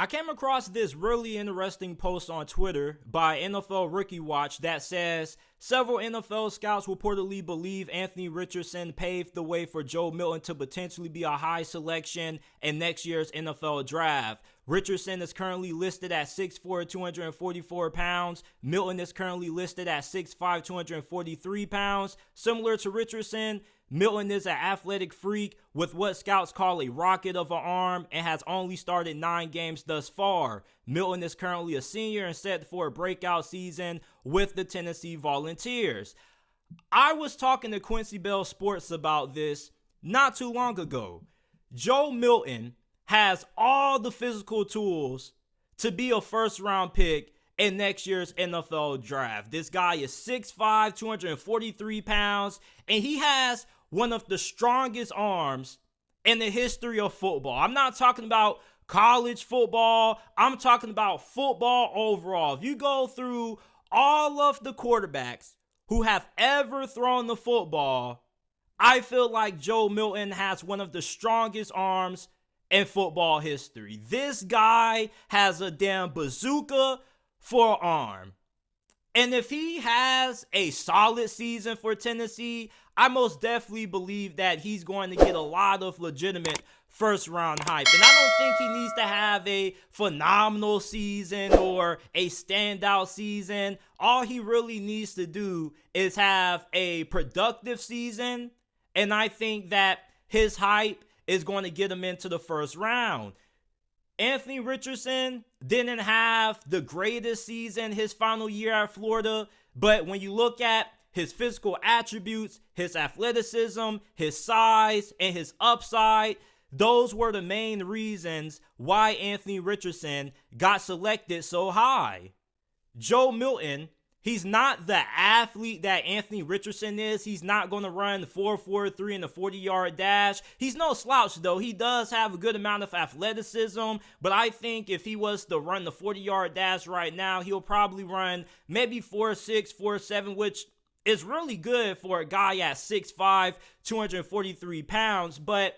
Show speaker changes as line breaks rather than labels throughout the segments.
I came across this really interesting post on Twitter by NFL Rookie Watch that says several NFL scouts reportedly believe Anthony Richardson paved the way for Joe Milton to potentially be a high selection in next year's NFL draft. Richardson is currently listed at 6'4", 244 pounds. Milton is currently listed at 6'5", 243 pounds. Similar to Richardson, Milton is an athletic freak with what scouts call a rocket of an arm and has only started 9 games thus far. Milton is currently a senior and set for a breakout season with the Tennessee Volunteers. I was talking to Quincy Bell Sports about this not too long ago. Joe Milton has all the physical tools to be a first-round pick in next year's NFL draft. This guy is 6'5", 243 pounds, and he has one of the strongest arms in the history of football. I'm not talking about college football. I'm talking about football overall. If you go through all of the quarterbacks who have ever thrown the football, I feel like Joe Milton has one of the strongest arms in football history. This guy has a damn bazooka for an arm. And if he has a solid season for Tennessee, I most definitely believe that he's going to get a lot of legitimate first-round hype. And I don't think he needs to have a phenomenal season or a standout season. All he really needs to do is have a productive season, and I think that his hype is going to get him into the first round. Anthony Richardson didn't have the greatest season his final year at Florida, but when you look at his physical attributes, his athleticism, his size, and his upside, those were the main reasons why Anthony Richardson got selected so high. Joe Milton, he's not the athlete that Anthony Richardson is. He's not going to run the 4.43 in the 40-yard dash. He's no slouch, though. He does have a good amount of athleticism, but I think if he was to run the 40-yard dash right now, he'll probably run maybe 4.6, 4.7, which is really good for a guy at 6'5", 243 pounds. But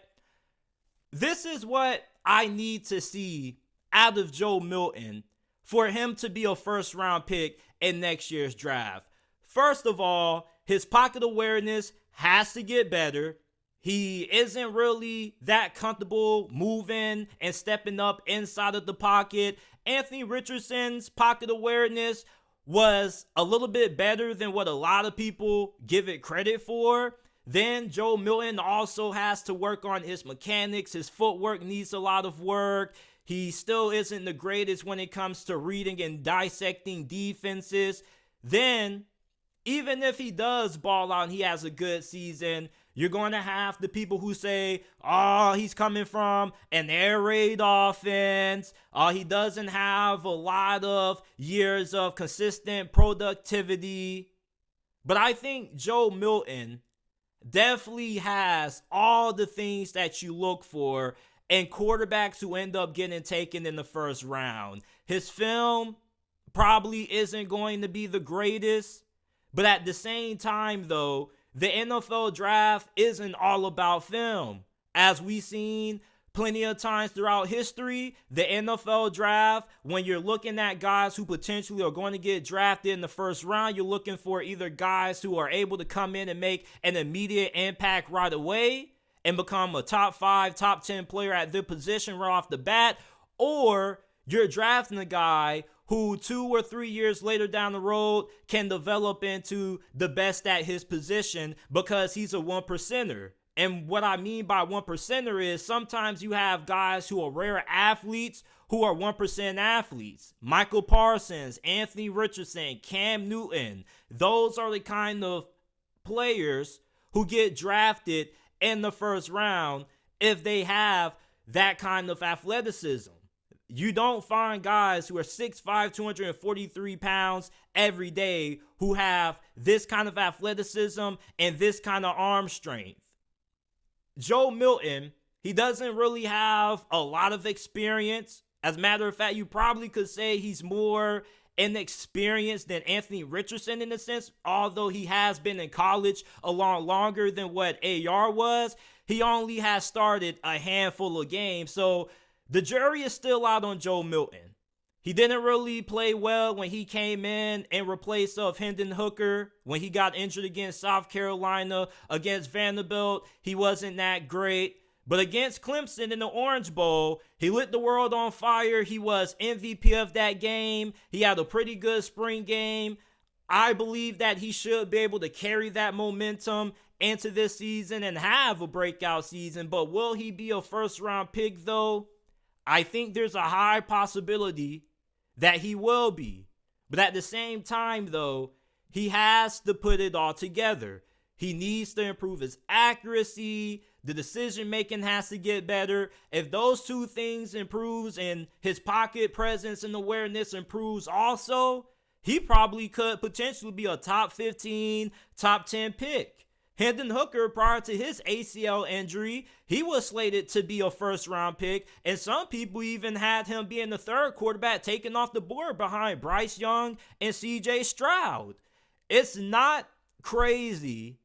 this is what I need to see out of Joe Milton for him to be a first-round pick in next year's draft. First of all, his pocket awareness has to get better. He isn't really that comfortable moving and stepping up inside of the pocket. Anthony Richardson's pocket awareness was a little bit better than what a lot of people give it credit for. Then Joe Milton also has to work on his mechanics. His footwork needs a lot of work. He still isn't the greatest when it comes to reading and dissecting defenses. Then, even if he does ball out and he has a good season, you're going to have the people who say, oh, he's coming from an air raid offense. He doesn't have a lot of years of consistent productivity. But I think Joe Milton definitely has all the things that you look for and quarterbacks who end up getting taken in the first round. His film probably isn't going to be the greatest, but at the same time, though, the NFL draft isn't all about film. As we've seen plenty of times throughout history, the NFL draft, when you're looking at guys who potentially are going to get drafted in the first round, you're looking for either guys who are able to come in and make an immediate impact right away and become a top 5, top 10 player at their position right off the bat, or you're drafting a guy who 2 or 3 years later down the road can develop into the best at his position because he's a 1%er. And what I mean by 1%er is sometimes you have guys who are rare athletes who are 1% athletes. Michael Parsons, Anthony Richardson, Cam Newton. Those are the kind of players who get drafted in the first round if they have that kind of athleticism. You don't find guys who are 6'5", 243 pounds every day who have this kind of athleticism and this kind of arm strength. Joe Milton, he doesn't really have a lot of experience. As a matter of fact, you probably could say he's more inexperienced than Anthony Richardson in a sense, although he has been in college a lot longer than what AR was. He only has started a handful of games. So the jury is still out on Joe Milton. He didn't really play well when he came in replace of Hendon Hooker when he got injured against South Carolina. Against Vanderbilt, he wasn't that great. But against Clemson in the Orange Bowl, he lit the world on fire. He was MVP of that game. He had a pretty good spring game. I believe that he should be able to carry that momentum into this season and have a breakout season. But will he be a first-round pick, though? I think there's a high possibility that he will be. But at the same time, though, he has to put it all together. He needs to improve his accuracy. The decision making has to get better. If those two things improves and his pocket presence and awareness improves also, he probably could potentially be a top 15, top 10 pick. Hendon Hooker, prior to his ACL injury, he was slated to be a first-round pick, and some people even had him being the third quarterback taken off the board behind Bryce Young and CJ Stroud. It's not crazy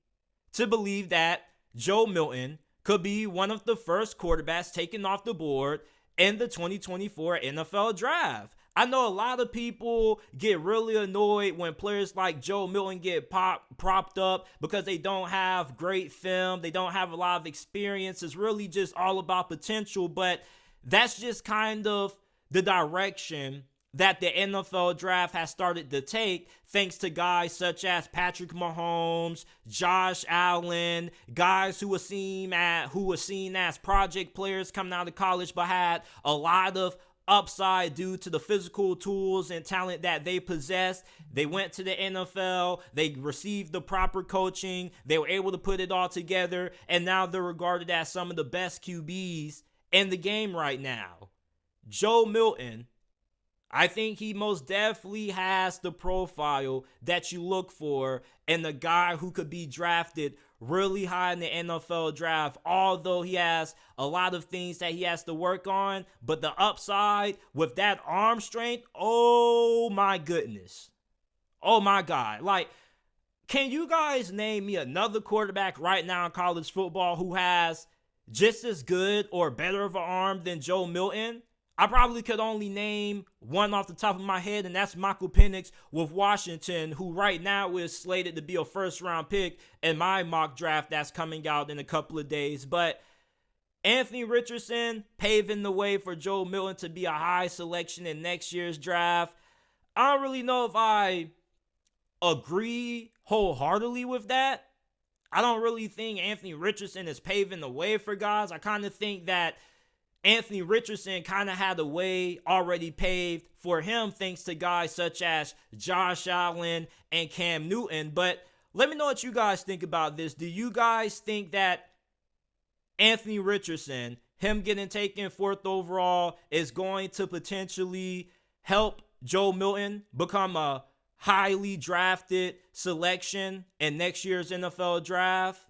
to believe that Joe Milton could be one of the first quarterbacks taken off the board in the 2024 NFL Draft. I know a lot of people get really annoyed when players like Joe Milton get propped up because they don't have great film. They don't have a lot of experience. It's really just all about potential. But that's just kind of the direction that the NFL Draft has started to take, thanks to guys such as Patrick Mahomes, Josh Allen, guys who were seen as project players coming out of college but had a lot of upside due to the physical tools and talent that they possessed. They went to the NFL, they received the proper coaching, they were able to put it all together, and now they're regarded as some of the best QBs in the game right now. Joe Milton, I think he most definitely has the profile that you look for in the guy who could be drafted really high in the NFL Draft, although he has a lot of things that he has to work on. But the upside with that arm strength, oh my goodness. Oh my God. Like, can you guys name me another quarterback right now in college football who has just as good or better of an arm than Joe Milton? I probably could only name one off the top of my head, and that's Michael Penix with Washington, who right now is slated to be a first-round pick in my mock draft that's coming out in a couple of days. But Anthony Richardson paving the way for Joe Milton to be a high selection in next year's draft. I don't really know if I agree wholeheartedly with that. I don't really think Anthony Richardson is paving the way for guys. I kind of think that Anthony Richardson kind of had a way already paved for him thanks to guys such as Josh Allen and Cam Newton. But let me know what you guys think about this. Do you guys think that Anthony Richardson, him getting taken 4th overall, is going to potentially help Joe Milton become a highly drafted selection in next year's NFL Draft?